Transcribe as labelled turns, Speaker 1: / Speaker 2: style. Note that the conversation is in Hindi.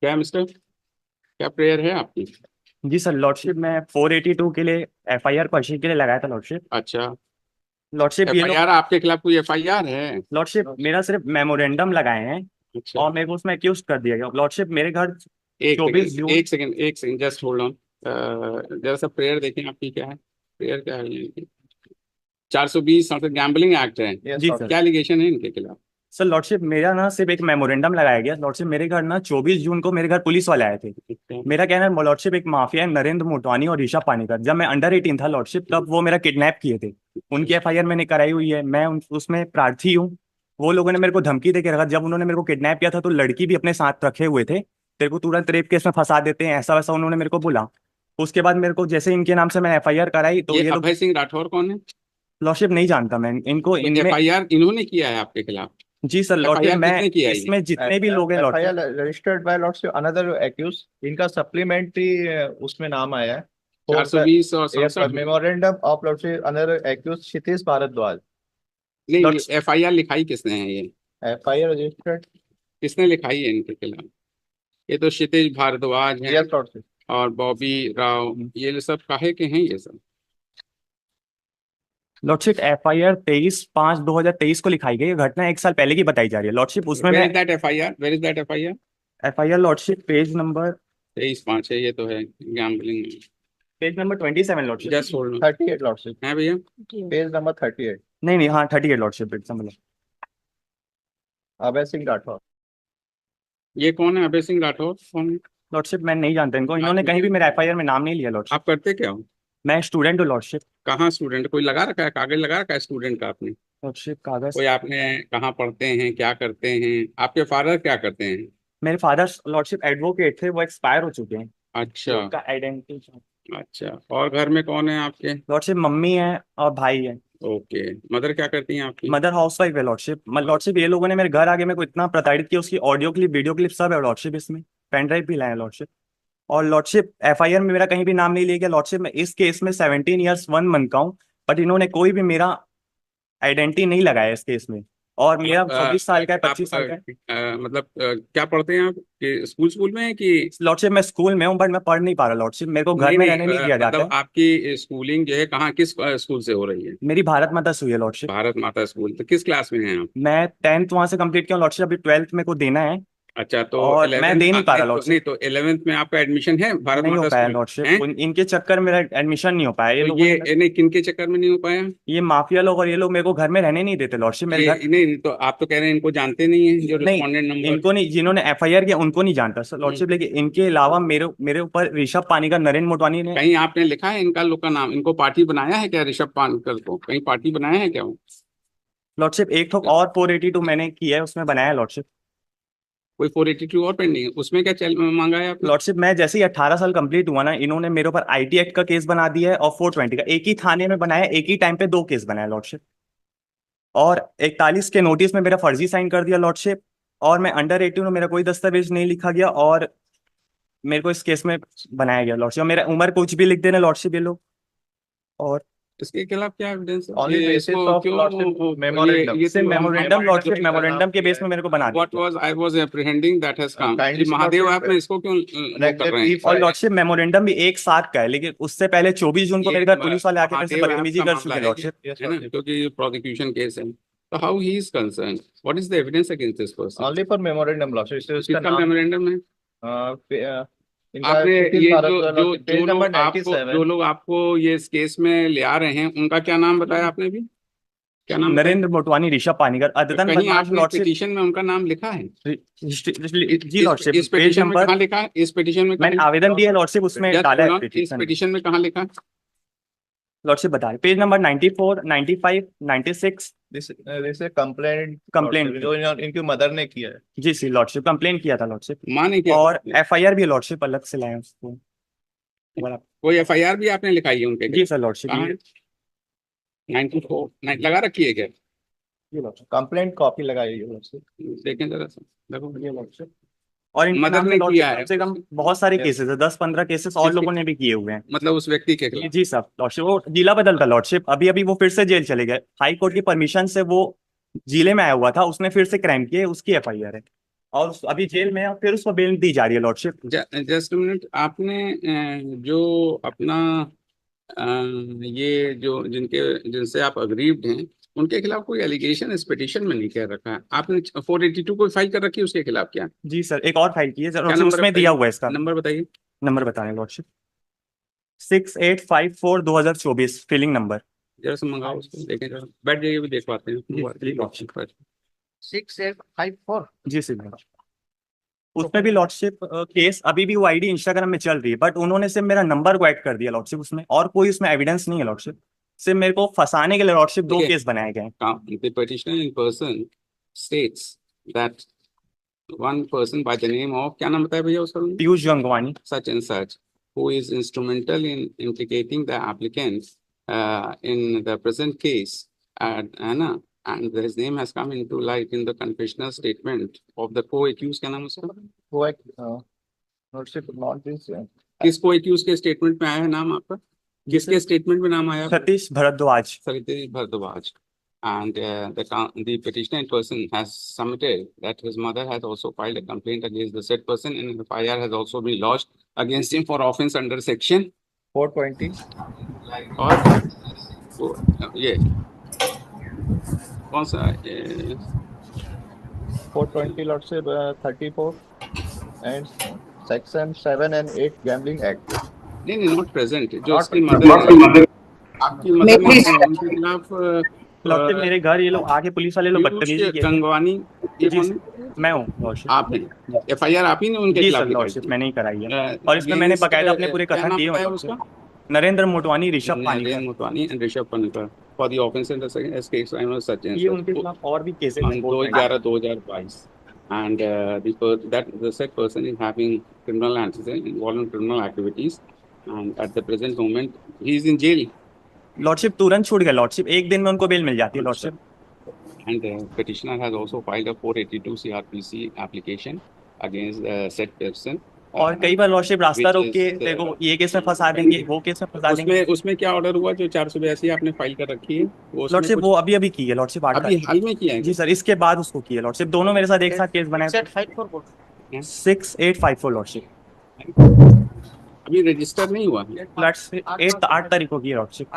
Speaker 1: क्या मिस्टर, क्या प्रेयर है आपकी?
Speaker 2: जी सर लॉर्डशिप, मैं 482 के लिए एफआईआर पर्ची के लिए लगाया था लॉर्डशिप।
Speaker 1: अच्छा।
Speaker 2: लॉर्डशिप ये लोग
Speaker 1: एफआईआर आपके खिलाफ कोई एफआईआर है?
Speaker 2: लॉर्डशिप मेरा सिर्फ मेमोरेंडम लगाए हैं
Speaker 1: अच्छा।
Speaker 2: और मेरे को उसमें अक्यूज कर दिया गया। लॉर्डशिप मेरे घर
Speaker 1: एक
Speaker 2: 24
Speaker 1: सेकंड,
Speaker 2: जून
Speaker 1: एक सेकंड, एक सेकंड, जस्ट होल्ड ऑन। जरा सा प्रेयर देखें आपकी क्या है। प्रेयर क्या है ये? 420 गैम्बलिंग एक्ट है।
Speaker 2: जी सर।
Speaker 1: क्या एलिगेशन है इनके खिलाफ?
Speaker 2: सर लॉर्डशिप मेरा ना सिर्फ एक मेमोरेंडम लगाया गया। लॉर्डशिप मेरे घर ना 24 जून को मेरे घर पुलिस वाले आए थे। मेरा कहना है लॉर्डशिप एक माफिया है नरेंद्र मोटवानी और ऋषभ पानीकर। जब मैं अंडर 18 था लॉर्डशिप तब वो मेरा किडनैप किए थे। उनकी एफआईआर मैंने कराई हुई है। मैं उसमें प्रार्थी हूँ। वो लोगों ने मेरे को धमकी दे के रखा। जब उन्होंने मेरे को किडनैप किया था तो लड़की भी अपने साथ रखे हुए थे। तेरे को तुरंत रेप केस में फंसा देते हैं, ऐसा वैसा उन्होंने मेरे को बोला। उसके बाद मेरे को जैसे इनके नाम से मैंने एफआईआर कराई तो
Speaker 1: ये
Speaker 2: ये लोग।
Speaker 1: अभय सिंह राठौर कौन है?
Speaker 2: लॉर्डशिप नहीं जानता मैं इनको
Speaker 1: तो
Speaker 2: इनमें।
Speaker 1: एफआईआर इन्होंने किया है आपके खिलाफ?
Speaker 2: जी सर लॉर्डशिप,
Speaker 1: एफआईआर
Speaker 2: मैं
Speaker 1: किसने किया है ये?
Speaker 2: इसमें जितने भी लोग हैं
Speaker 3: FIR
Speaker 2: lordship.
Speaker 3: Registered by lordship another accused. इनका सप्लीमेंट्री उसमें नाम आया है।
Speaker 1: चार
Speaker 3: फॉर
Speaker 1: सौ
Speaker 3: द
Speaker 1: बीस और 67 में?
Speaker 3: Memorandum of lordship another accused Kshitij Bhardwaj.
Speaker 1: नहीं,
Speaker 2: लॉर्ड्स
Speaker 1: एफआईआर लिखाई किसने है ये?
Speaker 3: FIR registered.
Speaker 1: किसने लिखाई है इनके खिलाफ? ये तो क्षितिज भारद्वाज हैं
Speaker 3: यस लॉर्डशिप।
Speaker 1: और बॉबी राव, ये सब काहे के हैं ये सब?
Speaker 2: लॉर्डशिप एफआईआर 23/5/2023 को लिखाई गई। ये घटना एक साल पहले की बताई जा रही है लॉर्डशिप। उसमें
Speaker 1: वेयर
Speaker 2: मैं
Speaker 1: is that FIR? Where is that FIR?
Speaker 2: FIR lordship page number
Speaker 1: 23/5 है, ये तो है gambling.
Speaker 2: 27 lordship.
Speaker 1: Just hold.
Speaker 3: 38 lordship.
Speaker 1: है भैया?
Speaker 3: Page number 38।
Speaker 2: नहीं नहीं, हाँ 38 लॉर्डशिप एग्जाम्पल।
Speaker 3: अभय सिंह राठौर।
Speaker 1: ये कौन है अभय सिंह राठौर, कौन है?
Speaker 2: लॉर्डशिप मैं नहीं जानता इनको। इन्होंने
Speaker 1: आप
Speaker 2: कहीं भी मेरा एफआईआर में नाम नहीं लिया लॉर्डशिप।
Speaker 1: आप करते क्या हो?
Speaker 2: मैं स्टूडेंट हूँ लॉर्डशिप।
Speaker 1: कहाँ स्टूडेंट? कोई लगा रखा है, कागज लगा रखा है स्टूडेंट का आपने?
Speaker 2: लॉर्डशिप कागज।
Speaker 1: कोई आपने कहाँ पढ़ते हैं, क्या करते हैं? आपके फादर क्या करते हैं?
Speaker 2: मेरे फादर लॉर्डशिप एडवोकेट थे, वो एक्सपायर हो चुके हैं।
Speaker 1: अच्छा।
Speaker 2: उनका आइडेंटिटी।
Speaker 1: अच्छा, और घर में कौन है आपके?
Speaker 2: लॉर्डशिप मम्मी है और भाई है।
Speaker 1: ओके। मदर क्या करती हैं आपकी?
Speaker 2: मदर हाउस वाइफ है लॉर्डशिप। लॉर्डशिप ये लोगों ने मेरे घर आगे मेरे को इतना प्रताड़ित किया, उसकी ऑडियो क्लिप वीडियो क्लिप सब है लॉर्डशिप। इसमें पेन ड्राइव भी लाए लॉर्डशिप। और लॉर्डशिप एफआईआर में मेरा कहीं भी नाम नहीं लिया गया लॉर्डशिप। मैं इस केस में 17 ईयर्स 1 मंथ का हूँ। बट इन्होंने कोई भी मेरा आइडेंटिटी नहीं लगाया इस केस में। और मेरा
Speaker 1: आप
Speaker 2: 24 साल का है,
Speaker 1: आप
Speaker 2: 25 साल का है।
Speaker 1: मतलब क्या पढ़ते हैं आप, कि स्कूल स्कूल में है कि?
Speaker 2: लॉर्डशिप मैं स्कूल में हूँ बट मैं पढ़ नहीं पा रहा लॉर्डशिप। मेरे को घर
Speaker 1: नहीं
Speaker 2: में
Speaker 1: नहीं,
Speaker 2: रहने नहीं दिया जाता
Speaker 1: मतलब
Speaker 2: है।
Speaker 1: आपकी स्कूलिंग जो है कहाँ, किस स्कूल से हो रही है?
Speaker 2: मेरी भारत माता सुई है लॉर्डशिप।
Speaker 1: भारत माता स्कूल। तो किस क्लास में हैं आप?
Speaker 2: मैं 10th वहां से कंप्लीट किया लॉर्डशिप। अभी 12th मेरे को देना है
Speaker 1: अच्छा, तो
Speaker 2: और मैं
Speaker 1: 11th?
Speaker 2: दे नहीं पा
Speaker 1: नहीं
Speaker 2: रहा
Speaker 1: तो,
Speaker 2: लॉर्डशिप।
Speaker 1: नहीं तो 11th में आपका एडमिशन है भारत
Speaker 2: नहीं हो
Speaker 1: माता
Speaker 2: पाया
Speaker 1: स्कूल
Speaker 2: लॉर्डशिप।
Speaker 1: है?
Speaker 2: इनके चक्कर में मेरा एडमिशन नहीं हो पाया। ये
Speaker 1: तो
Speaker 2: लोगों ने
Speaker 1: ये नहीं, किनके चक्कर में नहीं हो पाया?
Speaker 2: ये माफिया लोग और ये लोग मेरे को घर में रहने नहीं देते लॉर्डशिप। मेरे
Speaker 1: ये
Speaker 2: घर।
Speaker 1: नहीं नहीं, तो आप तो कह रहे हैं इनको जानते नहीं है जो
Speaker 2: नहीं,
Speaker 1: रिस्पोंडेंट नंबर?
Speaker 2: इनको नहीं, जिन्होंने एफआईआर किया उनको नहीं जानता सर लॉर्डशिप। लेकिन इनके अलावा मेरे मेरे ऊपर ऋषभ पानीकर, नरेंद्र मोटवानी ने।
Speaker 1: कहीं आपने लिखा है इनका लोग का नाम? इनको पार्टी बनाया है क्या ऋषभ पानकर को? कहीं पार्टी बनाया है क्या वो?
Speaker 2: लॉर्डशिप एक ठोक और 482 मैंने किया है, उसमें बनाया है लॉर्डशिप।
Speaker 1: कोई 482 और पेंडिंग है उसमें? क्या चल मांगा है आपने?
Speaker 2: लॉर्डशिप मैं जैसे ही 18 साल कंप्लीट हुआ ना, इन्होंने मेरे ऊपर आईटी एक्ट का केस बना दिया है और 420 का। एक ही थाने में बनाया, एक ही टाइम पे दो केस बनाया लॉर्डशिप। और 41 के नोटिस में मेरा फर्जी साइन कर दिया लॉर्डशिप। और मैं अंडर 18 हूँ, मेरा कोई दस्तावेज नहीं लिखा गया और मेरे को इस केस में बनाया गया लॉर्डशिप। मेरा उम्र कुछ भी लिख देना लॉर्डशिप ये लोग। और
Speaker 1: इसके खिलाफ क्या एविडेंस है?
Speaker 3: ऑन द
Speaker 1: ये
Speaker 3: बेसिस
Speaker 1: इसको
Speaker 3: ऑफ
Speaker 1: क्यों
Speaker 3: लॉर्डशिप
Speaker 1: ये
Speaker 3: मेमोरेंडम।
Speaker 2: सिर्फ
Speaker 1: तो हम
Speaker 2: मेमोरेंडम लॉर्डशिप, मेमोरेंडम के बेस में मेरे को बना
Speaker 1: व्हाट
Speaker 2: दिया।
Speaker 1: Was I was apprehending that has come.
Speaker 3: Kindly
Speaker 1: Mahadev app में इसको क्यों वो कर रहे हैं?
Speaker 2: और लॉर्डशिप मेमोरेंडम भी एक साथ का है, लेकिन उससे पहले 24 जून को
Speaker 1: ये
Speaker 2: मेरे घर पुलिस वाले आके मेरे से
Speaker 1: महादेव ऐप
Speaker 2: बदतमीजी
Speaker 1: का
Speaker 2: कर
Speaker 1: मामला
Speaker 2: चुके
Speaker 1: है ये,
Speaker 2: लॉर्डशिप।
Speaker 1: है ना? क्योंकि प्रोसिक्यूशन केस है। तो how he is concern? What is the evidence against this person?
Speaker 3: Only for memorandum lordship. इसका
Speaker 1: किसका
Speaker 3: नाम
Speaker 1: मेमोरेंडम है?
Speaker 3: इनका
Speaker 1: आपने
Speaker 3: क्षितिज
Speaker 1: ये
Speaker 3: भारद्वाज लॉर्डशिप पेज नंबर 97।
Speaker 1: जो लोग आपको ये इस केस में ले आ रहे हैं उनका क्या नाम बताया आपने भी? क्या नाम बताया?
Speaker 2: नरेंद्र मोटवानी, ऋषभ पानीकर,
Speaker 1: तो
Speaker 2: अद्यतन
Speaker 1: कहीं
Speaker 2: बदमाश
Speaker 1: आपने
Speaker 2: लॉर्डशिप।
Speaker 1: पिटीशन में उनका नाम लिखा है?
Speaker 2: जी लॉर्डशिप
Speaker 1: इस
Speaker 2: पेज
Speaker 1: पिटीशन में
Speaker 2: नंबर।
Speaker 1: कहाँ लिखा है? इस पिटीशन में
Speaker 2: मैंने
Speaker 1: कहीं?
Speaker 2: आवेदन दिया है लॉर्डशिप, उसमें
Speaker 1: जस्ट
Speaker 2: डाला
Speaker 1: होल्ड
Speaker 2: है
Speaker 1: ऑन, इस
Speaker 2: पिटीशन।
Speaker 1: पिटीशन में कहाँ लिखा है?
Speaker 2: लॉर्डशिप बता रहे page number 94, 95, 96।
Speaker 3: This complaint
Speaker 2: complaint.
Speaker 3: जो इनकी मदर ने किया है।
Speaker 2: जी सी लॉर्डशिप, कंप्लेंट किया था लॉर्डशिप।
Speaker 1: माने क्या?
Speaker 2: और एफआईआर भी लॉर्डशिप अलग से लाए हैं उसको।
Speaker 1: कोई एफआईआर भी आपने लिखाई है उनके
Speaker 2: जी
Speaker 1: खिलाफ?
Speaker 2: सर लॉर्डशिप
Speaker 1: कहाँ
Speaker 2: ये।
Speaker 1: है? 94 लगा रखी है क्या?
Speaker 2: ये लॉर्डशिप
Speaker 3: कंप्लेंट कॉपी लगाई है लॉर्डशिप।
Speaker 1: देखें जरा सा, देखो।
Speaker 2: ये लॉर्डशिप। और इनके
Speaker 1: मदर
Speaker 2: नाम पे
Speaker 1: ने
Speaker 2: लॉर्डशिप
Speaker 1: किया
Speaker 2: कम
Speaker 1: है?
Speaker 2: से कम बहुत सारे केसेस है, 10-15 केसेस और
Speaker 1: किसके?
Speaker 2: लोगों ने भी किए हुए हैं।
Speaker 1: मतलब उस व्यक्ति के
Speaker 2: जी
Speaker 1: खिलाफ?
Speaker 2: जी साहब लॉर्डशिप, वो जिला बदल था लॉर्डशिप। अभी अभी वो फिर से जेल चले गए। हाई कोर्ट की परमिशन से वो जिले में आया हुआ था, उसने फिर से क्राइम किए, उसकी एफआईआर है और अभी जेल में है, फिर उसको बेल दी जा रही है लॉर्डशिप।
Speaker 1: जस्ट मिनट, आपने जो अपना ये जो जिनसे आप अग्रीव्ड हैं, उनके खिलाफ कोई एलिगेशन इस पिटीशन में नहीं कह रखा है आपने? 482 कोई फाइल कर रखी है उसके खिलाफ क्या?
Speaker 2: जी सर, एक और फाइल की है
Speaker 1: क्या
Speaker 2: लॉर्डशिप,
Speaker 1: नंबर
Speaker 2: उसमें दिया हुआ है इसका
Speaker 1: नंबर बताइए।
Speaker 2: नंबर, बता रहे हैं लॉर्डशिप, 6854/2024 फिलिंग नंबर।
Speaker 1: जरा सा मंगाओ उसको, देखें जरा, बैठ जाइए, भी देख पाते हैं
Speaker 2: जी, लॉर्डशिप।
Speaker 1: पर।
Speaker 3: 6854।
Speaker 2: जी सर, उसमें भी लॉर्डशिप केस अभी भी वो आईडी इंस्टाग्राम में चल रही है, बट उन्होंने सिर्फ मेरा नंबर को ऐड कर दिया लॉर्डशिप उसमें, और कोई उसमें एविडेंस नहीं है लॉर्डशिप। सिर्फ मेरे को फंसाने के लिए लॉर्डशिप 2
Speaker 1: Okay.
Speaker 2: केस बनाए गए हैं।
Speaker 1: The petitioner in person states that one person by the name of, क्या नाम बताया भैया उसका?
Speaker 2: Piyush Gangwani,
Speaker 1: such and such, who is instrumental in implicating the applicant in the present case, Anna, and his name has come into light in the confessional statement of the co-accused, क्या नाम उसका?
Speaker 3: वो एक lordship not this
Speaker 1: किस co-accused के स्टेटमेंट में आया है नाम आपका? किसके स्टेटमेंट में नाम आया?
Speaker 2: Satish Bharadwaj.
Speaker 1: Satish Bhardwaj. And the petitioner in person has submitted that his mother has also filed a complaint against the said person, and FIR has also been lodged against him for offence under section
Speaker 3: 420
Speaker 1: और ये कौन सा
Speaker 3: 420 lordship 34 and section 7 and 8 gambling act.
Speaker 1: नहीं नहीं, नॉट प्रेजेंट, जो
Speaker 3: Not
Speaker 1: उसकी
Speaker 3: present.
Speaker 1: मदर, आपकी मदर ने उनके खिलाफ
Speaker 2: लॉर्डशिप मेरे घर ये लोग आके पुलिस वाले लोग बदतमीजी
Speaker 1: पीयूष
Speaker 2: किए।
Speaker 1: गंगवानी, ये
Speaker 2: जी
Speaker 1: कौन?
Speaker 2: सर, मैं हूँ लॉर्डशिप।
Speaker 1: आपने FIR आप ही ने उनके
Speaker 2: जी
Speaker 1: खिलाफ
Speaker 2: सर,
Speaker 1: लिखाई
Speaker 2: लॉर्डशिप
Speaker 1: थी?
Speaker 2: मैंने ही कराई है,
Speaker 1: और
Speaker 2: और इसमें मैंने बकायदा अपने पूरे
Speaker 1: क्या
Speaker 2: कथन
Speaker 1: नाम
Speaker 2: दिए
Speaker 1: बताया
Speaker 2: हुए हैं।
Speaker 1: उसका?
Speaker 2: Narendra Motwani, Rishabh
Speaker 1: Narendra
Speaker 2: Panikar.
Speaker 1: Motwani and Rishabh Panikar for the offence in the second case I was such
Speaker 2: ये उनके खिलाफ और भी केसेस हैं।
Speaker 1: 2/11/2022 and the said person is having criminal antecedents involved in criminal activities, and at the present moment he is in jail,
Speaker 2: lordship तुरंत छूट गया लॉर्डशिप, एक दिन में उनको बेल मिल जाती है lordship.
Speaker 1: and the petitioner has also filed a 482 CRPC application against the said person.
Speaker 2: और कई बार लॉर्डशिप रास्ता
Speaker 1: which
Speaker 2: रोक के
Speaker 1: is,
Speaker 2: देखो ये केस में फंसा देंगे, वो केस में फंसा देंगे।
Speaker 1: उसमें क्या ऑर्डर हुआ जो 482 आपने फाइल कर ररखी है? वो उसमें
Speaker 2: लॉर्डशिप
Speaker 1: कुछ
Speaker 2: वो अभी अभी की है लॉर्डशिप, 8
Speaker 1: अभी हाल में किया है?
Speaker 2: जी सर, इसके बाद उसको की है लॉर्डशिप, दोनों मेरे साथ एक साथ केस बनाए। 6854 लॉर्डशिप,
Speaker 1: अभी रजिस्टर नहीं हुआ?
Speaker 2: 8 तारीख को की है लॉर्डशिप।